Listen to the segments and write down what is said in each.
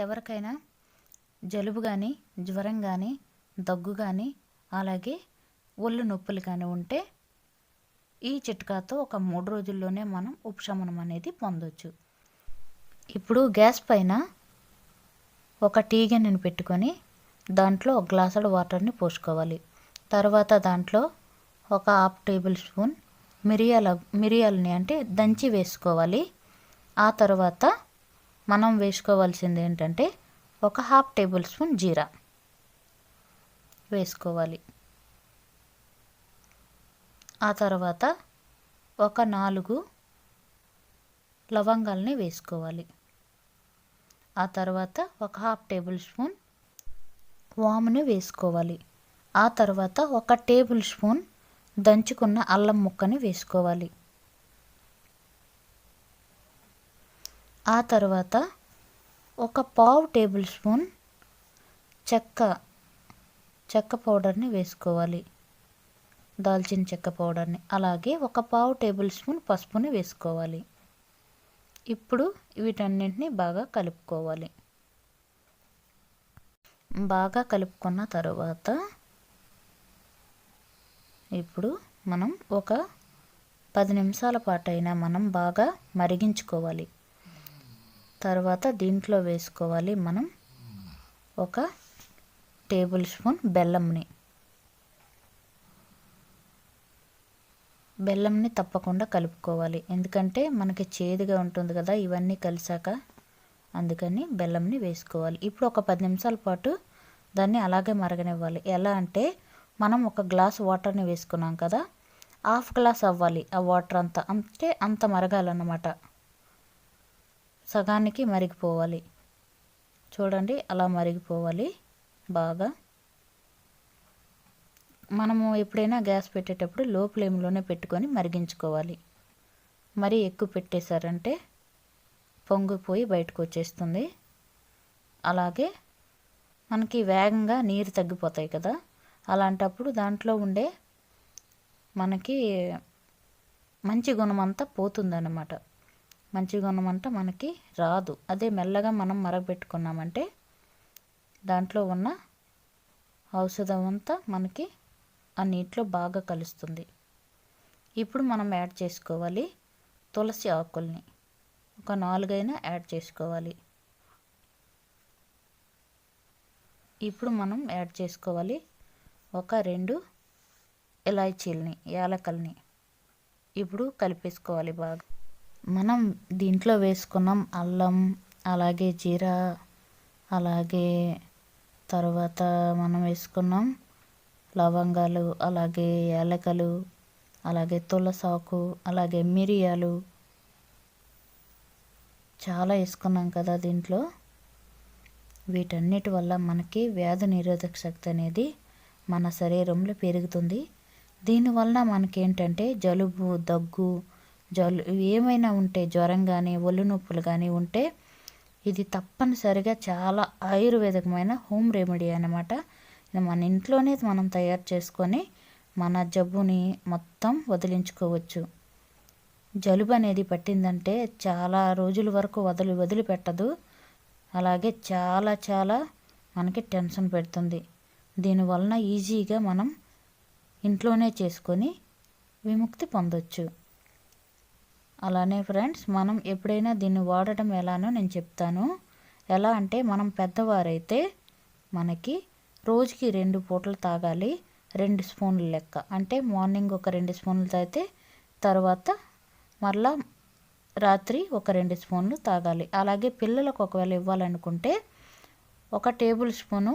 ఎవరికైనా జలుబు కానీ, జ్వరం కానీ, దగ్గు కానీ, అలాగే ఒళ్ళు నొప్పులు కానీ ఉంటే ఈ చిట్కాతో ఒక 3 రోజుల్లోనే మనం ఉపశమనం అనేది పొందొచ్చు. ఇప్పుడు గ్యాస్ పైన ఒక టీ గిన్నెను పెట్టుకొని దాంట్లో ఒక గ్లాసుడు వాటర్ని పోసుకోవాలి. తర్వాత దాంట్లో ఒక 1/2 టేబుల్ స్పూన్ మిరియాలని అంటే దంచి వేసుకోవాలి. ఆ తర్వాత మనం వేసుకోవాల్సింది ఏంటంటే ఒక 1/2 టేబుల్ స్పూన్ జీరా వేసుకోవాలి. ఆ తర్వాత ఒక 4 లవంగాల్ని వేసుకోవాలి. ఆ తర్వాత ఒక 1/2 టేబుల్ స్పూన్ వాముని వేసుకోవాలి. ఆ తర్వాత ఒక టేబుల్ స్పూన్ దంచుకున్న అల్లం ముక్కని వేసుకోవాలి. ఆ తర్వాత ఒక 1/2 టేబుల్ స్పూన్ చెక్క పౌడర్ని వేసుకోవాలి, దాల్చిన చెక్క పౌడర్ని. అలాగే ఒక 1/2 టేబుల్ స్పూన్ పసుపుని వేసుకోవాలి. ఇప్పుడు వీటన్నింటినీ బాగా కలుపుకోవాలి. బాగా కలుపుకున్న తర్వాత ఇప్పుడు మనం ఒక 10 నిమిషాల పాటైనా మనం బాగా మరిగించుకోవాలి. తర్వాత దీంట్లో వేసుకోవాలి మనం ఒక టేబుల్ స్పూన్ బెల్లంని తప్పకుండా కలుపుకోవాలి. ఎందుకంటే మనకి చేదుగా ఉంటుంది కదా ఇవన్నీ కలిసాక, అందుకని బెల్లంని వేసుకోవాలి. ఇప్పుడు ఒక 10 నిమిషాల పాటు దాన్ని అలాగే మరగనివ్వాలి. ఎలా అంటే మనం ఒక గ్లాస్ వాటర్ని వేసుకున్నాం కదా, 1/2 గ్లాస్ అవ్వాలి ఆ వాటర్ అంతా, అంటే అంత మరగాలన్నమాట. సగానికి మరిగిపోవాలి. చూడండి అలా మరిగిపోవాలి బాగా. మనము ఎప్పుడైనా గ్యాస్ పెట్టేటప్పుడు లో ఫ్లేమ్లోనే పెట్టుకొని మరిగించుకోవాలి. మరీ ఎక్కువ పెట్టేశారంటే పొంగిపోయి బయటకు వచ్చేస్తుంది. అలాగే మనకి వేగంగా నీరు తగ్గిపోతాయి కదా, అలాంటప్పుడు దాంట్లో ఉండే మనకి మంచి గుణం అంతా పోతుందన్నమాట. మంచి గుణం అంతా మనకి రాదు. అదే మెల్లగా మనం మరగబెట్టుకున్నామంటే దాంట్లో ఉన్న ఔషధం అంతా మనకి ఆ నీటిలో బాగా కలుస్తుంది. ఇప్పుడు మనం యాడ్ చేసుకోవాలి తులసి ఆకుల్ని, ఒక 4 అయినా యాడ్ చేసుకోవాలి. ఇప్పుడు మనం యాడ్ చేసుకోవాలి ఒక 2 ఇలాచీల్ని, యాలకల్ని. ఇప్పుడు కలిపేసుకోవాలి బాగా. మనం దీంట్లో వేసుకున్నాం అల్లం, అలాగే జీరా, అలాగే తర్వాత మనం వేసుకున్నాం లవంగాలు, అలాగే యాలకలు, అలాగే తులసాకు, అలాగే మిరియాలు చాలా వేసుకున్నాం కదా దీంట్లో. వీటన్నిటి వల్ల మనకి వ్యాధి నిరోధక శక్తి అనేది మన శరీరంలో పెరుగుతుంది. దీనివల్ల మనకేంటంటే జలుబు, దగ్గు, ఏమైనా ఉంటే, జ్వరం కానీ ఒళ్ళు నొప్పులు కానీ ఉంటే ఇది తప్పనిసరిగా చాలా ఆయుర్వేదికమైన హోమ్ రెమెడీ అన్నమాట. మన ఇంట్లోనే మనం తయారు చేసుకొని మన జబ్బుని మొత్తం వదిలించుకోవచ్చు. జలుబు అనేది పట్టిందంటే చాలా రోజుల వరకు వదిలిపెట్టదు. అలాగే చాలా మనకి టెన్షన్ పెడుతుంది. దీనివలన ఈజీగా మనం ఇంట్లోనే చేసుకొని విముక్తి పొందొచ్చు. అలానే ఫ్రెండ్స్, మనం ఎప్పుడైనా దీన్ని వాడటం ఎలానో నేను చెప్తాను. ఎలా అంటే మనం పెద్దవారైతే మనకి రోజుకి 2 పూటలు తాగాలి, 2 స్పూన్ల లెక్క. అంటే మార్నింగ్ ఒక 2 స్పూన్లు తాగితే తర్వాత మరలా రాత్రి ఒక 2 స్పూన్లు తాగాలి. అలాగే పిల్లలకు ఒకవేళ ఇవ్వాలనుకుంటే 1 టేబుల్ స్పూను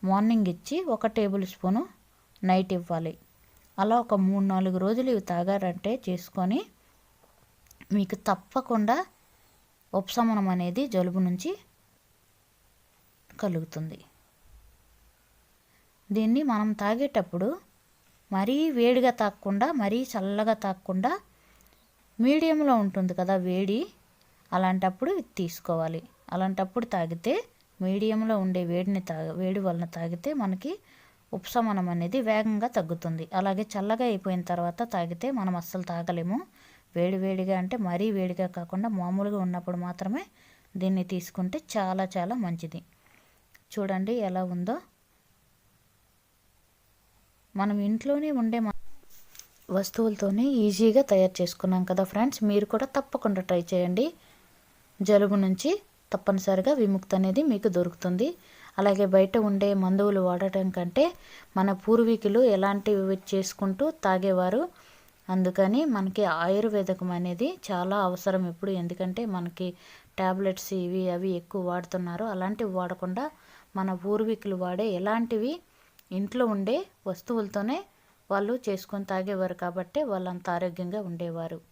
మార్నింగ్ ఇచ్చి 1 టేబుల్ స్పూను నైట్ ఇవ్వాలి. అలా ఒక 3-4 రోజులు ఇవి తాగారంటే చేసుకొని మీకు తప్పకుండా ఉపశమనం అనేది జలుబు నుంచి కలుగుతుంది. దీన్ని మనం తాగేటప్పుడు మరీ వేడిగా తాగకుండా, మరీ చల్లగా తాగకుండా మీడియంలో ఉంటుంది కదా వేడి, అలాంటప్పుడు ఇది తీసుకోవాలి. అలాంటప్పుడు తాగితే మీడియంలో ఉండే వేడి వలన తాగితే మనకి ఉపశమనం అనేది వేగంగా తగ్గుతుంది. అలాగే చల్లగా అయిపోయిన తర్వాత తాగితే మనం అస్సలు తాగలేము. వేడిగా అంటే మరీ వేడిగా కాకుండా మామూలుగా ఉన్నప్పుడు మాత్రమే దీన్ని తీసుకుంటే చాలా చాలా మంచిది. చూడండి ఎలా ఉందో. మనం ఇంట్లోనే ఉండే వస్తువులతోనే ఈజీగా తయారు చేసుకున్నాం కదా ఫ్రెండ్స్. మీరు కూడా తప్పకుండా ట్రై చేయండి. జలుబు నుంచి తప్పనిసరిగా విముక్తి అనేది మీకు దొరుకుతుంది. అలాగే బయట ఉండే మందువులు వాడటం కంటే మన పూర్వీకులు ఎలాంటివి చేసుకుంటూ తాగేవారు. అందుకని మనకి ఆయుర్వేదకం అనేది చాలా అవసరం ఇప్పుడు. ఎందుకంటే మనకి ట్యాబ్లెట్స్ ఇవి అవి ఎక్కువ వాడుతున్నారు. అలాంటివి వాడకుండా మన పూర్వీకులు వాడే ఎలాంటివి ఇంట్లో ఉండే వస్తువులతోనే వాళ్ళు చేసుకొని తాగేవారు కాబట్టి వాళ్ళంత ఆరోగ్యంగా ఉండేవారు.